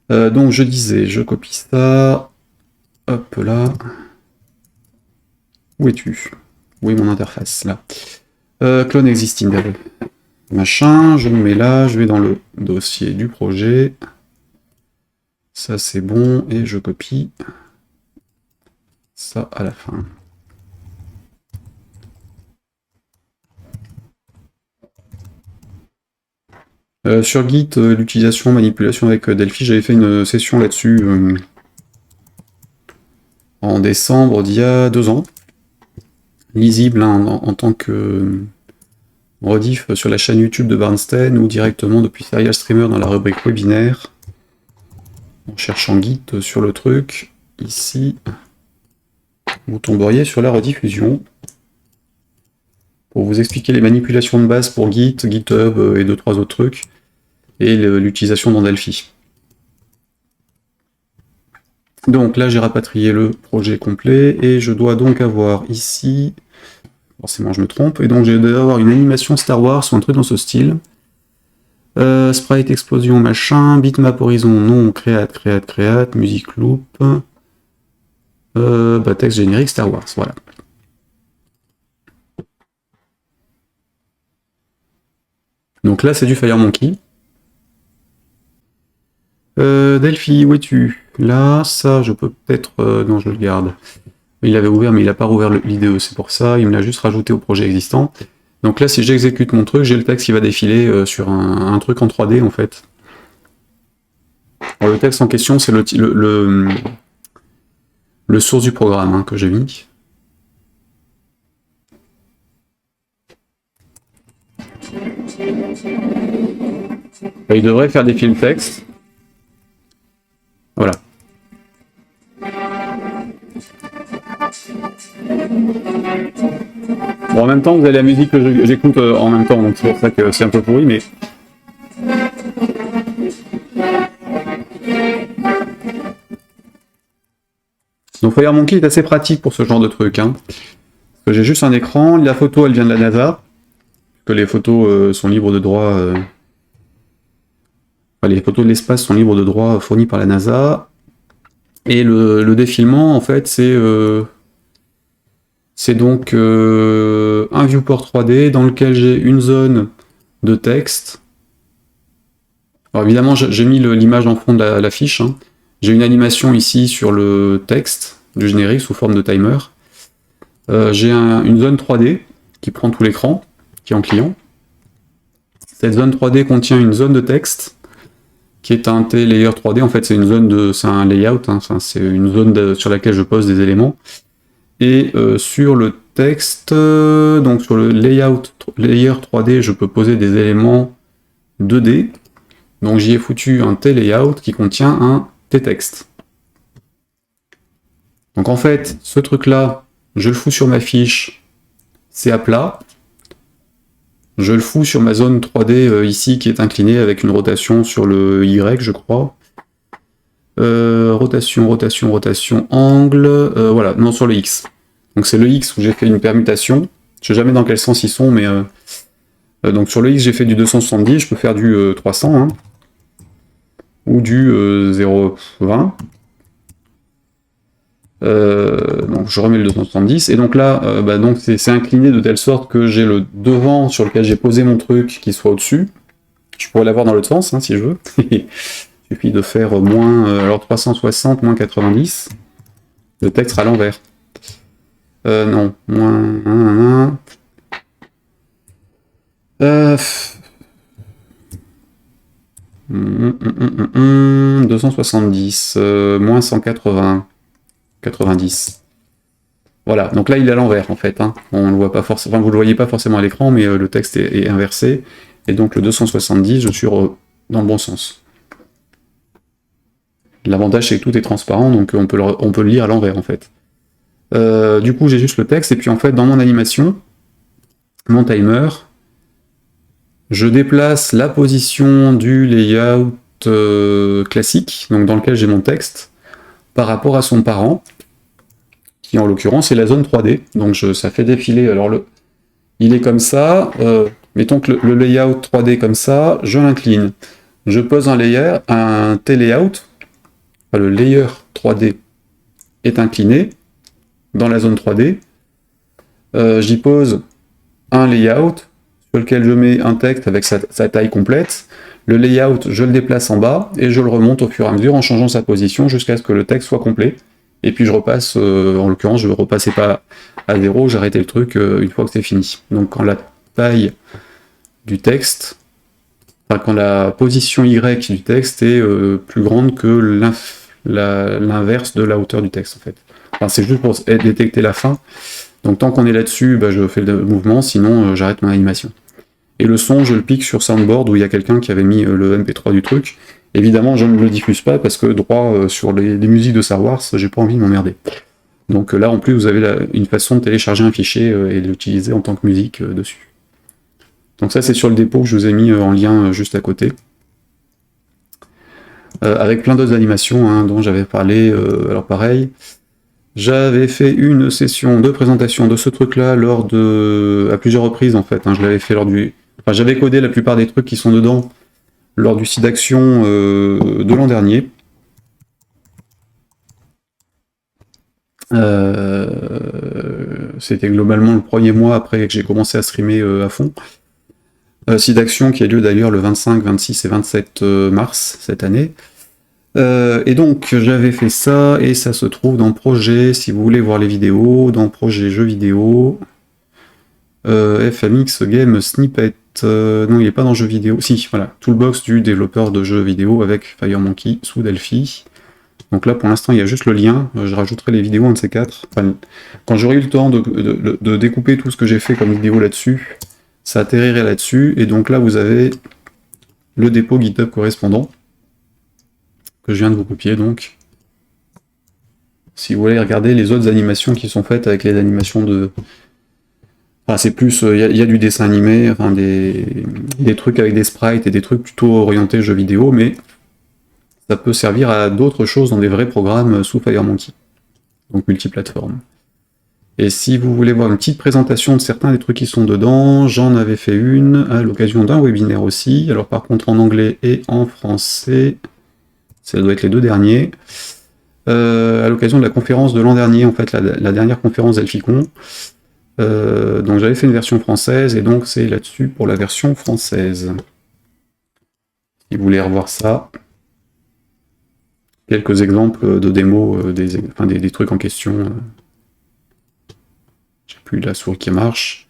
Donc je disais, je copie ça. Hop là. Où es-tu? Où est mon interface? Là. Clone existing. Machin, je me mets là, je vais dans le dossier du projet. Ça c'est bon, et je copie ça à la fin. Sur Git, l'utilisation, manipulation avec Delphi, j'avais fait une session là-dessus en décembre d'il y a 2 ans. Lisible hein, en tant que rediff sur la chaîne YouTube de Bernstein ou directement depuis Serial Streamer dans la rubrique webinaire. En cherchant Git sur le truc, ici, vous tomberiez sur la rediffusion. Pour vous expliquer les manipulations de base pour Git, GitHub et 2-3 autres trucs, et l'utilisation dans Delphi. Donc là j'ai rapatrié le projet complet, et je dois donc avoir ici, forcément je me trompe, et donc je dois avoir une animation Star Wars ou un truc dans ce style. Sprite explosion machin, bitmap horizon non, create, music loop, texte générique Star Wars, voilà. Donc là c'est du FireMonkey. Delphi, où es-tu? Là, ça, je peux peut-être... non, je le garde. Il l'avait ouvert, mais il n'a pas rouvert l'IDE, c'est pour ça. Il me l'a juste rajouté au projet existant. Donc là, si j'exécute mon truc, j'ai le texte qui va défiler sur un truc en 3D, en fait. Alors, le texte en question, c'est le source du programme hein, que j'ai mis. Il devrait faire défiler le texte. Voilà. Bon, en même temps, vous avez la musique que j'écoute en même temps, donc c'est pour ça que c'est un peu pourri, mais... Donc FireMonkey est assez pratique pour ce genre de truc. Hein. J'ai juste un écran, la photo elle vient de la NASA, que les photos sont libres de droit... Enfin, les photos de l'espace sont libres de droit fournis par la NASA. Et le défilement, en fait, c'est donc un viewport 3D dans lequel j'ai une zone de texte. Alors évidemment, j'ai mis l'image en fond de la fiche. Hein. J'ai une animation ici sur le texte du générique sous forme de timer. J'ai une zone 3D qui prend tout l'écran, qui est en client. Cette zone 3D contient une zone de texte qui est un T-layer 3D. En fait, c'est un layout, hein. Enfin, c'est une zone sur laquelle je pose des éléments. Et sur le texte, donc sur le layer 3D, je peux poser des éléments 2D. Donc j'y ai foutu un T-layout qui contient un T-texte. Donc en fait, ce truc-là, je le fous sur ma fiche, c'est à plat. Je le fous sur ma zone 3D ici qui est inclinée avec une rotation sur le Y, je crois. Rotation, angle, voilà, non, sur le X. Donc c'est le X où j'ai fait une permutation. Je sais jamais dans quel sens ils sont, mais... donc sur le X, j'ai fait du 270, je peux faire du 300, hein, ou du 0,20. Donc je remets le 270, et donc là, donc c'est incliné de telle sorte que j'ai le devant sur lequel j'ai posé mon truc qui soit au-dessus. Je pourrais l'avoir dans l'autre sens, hein, si je veux. Il suffit de faire moins, alors 360, moins 90. Le texte sera à l'envers. Non, moins 270, moins 180, 90. Voilà, donc là il est à l'envers en fait. Hein. On le voit pas forcément, enfin, vous le voyez pas forcément à l'écran, mais le texte est inversé. Et donc le 270, je suis dans le bon sens. L'avantage c'est que tout est transparent, donc on peut le lire à l'envers en fait. Du coup j'ai juste le texte, et puis en fait dans mon animation, mon timer, je déplace la position du layout classique, donc dans lequel j'ai mon texte, par rapport à son parent, qui en l'occurrence est la zone 3D. Donc ça fait défiler, alors il est comme ça, mettons que le layout 3D comme ça, je l'incline. Je pose un T-layout, le layer 3D est incliné dans la zone 3D. J'y pose un layout sur lequel je mets un texte avec sa taille complète. Le layout, je le déplace en bas et je le remonte au fur et à mesure en changeant sa position jusqu'à ce que le texte soit complet. Et puis je repasse, en l'occurrence, je ne repassais pas à 0, j'arrêtais le truc une fois que c'est fini. Donc quand la taille du texte, enfin quand la position Y du texte est plus grande que l'inverse de la hauteur du texte en fait. Enfin, c'est juste pour détecter la fin. Donc tant qu'on est là-dessus, bah, je fais le mouvement, sinon j'arrête mon animation. Et le son, je le pique sur Soundboard où il y a quelqu'un qui avait mis le MP3 du truc. Évidemment, je ne le diffuse pas parce que droit sur les musiques de Star Wars, j'ai pas envie de m'emmerder. Donc là, en plus, vous avez une façon de télécharger un fichier et de l'utiliser en tant que musique dessus. Donc ça, c'est sur le dépôt que je vous ai mis en lien juste à côté. Avec plein d'autres animations hein, dont j'avais parlé. Alors pareil, j'avais fait une session de présentation de ce truc-là à plusieurs reprises en fait. Hein, je l'avais fait lors du... Enfin, j'avais codé la plupart des trucs qui sont dedans lors du site d'action de l'an dernier. C'était globalement le premier mois après que j'ai commencé à streamer à fond. Site d'action qui a lieu d'ailleurs le 25, 26 et 27 mars cette année. Et donc j'avais fait ça et ça se trouve dans projet, si vous voulez voir les vidéos, dans projet jeux vidéo, FMX Game Snippet, non il n'est pas dans jeux vidéo, si voilà, Toolbox du développeur de jeux vidéo avec FireMonkey sous Delphi. Donc là pour l'instant il y a juste le lien, je rajouterai les vidéos un de ces quatre. Enfin, quand j'aurai eu le temps de découper tout ce que j'ai fait comme vidéo là-dessus, ça atterrirait là-dessus, et donc là vous avez le dépôt GitHub correspondant, que je viens de vous copier donc. Si vous voulez regarder les autres animations qui sont faites avec les animations de... Enfin, c'est plus... Il y a du dessin animé, enfin des trucs avec des sprites et des trucs plutôt orientés jeux vidéo, mais ça peut servir à d'autres choses dans des vrais programmes sous FireMonkey. Donc multiplateforme. Et si vous voulez voir une petite présentation de certains des trucs qui sont dedans, j'en avais fait une à l'occasion d'un webinaire aussi. Alors par contre en anglais et en français... Ça doit être les deux derniers. À l'occasion de la conférence de l'an dernier, en fait, la dernière conférence d'Elficon. Donc j'avais fait une version française, et donc c'est là-dessus pour la version française. Si vous voulez revoir ça. Quelques exemples de démos, des trucs en question. J'ai plus la souris qui marche.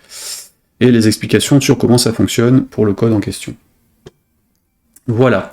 Et les explications sur comment ça fonctionne pour le code en question. Voilà.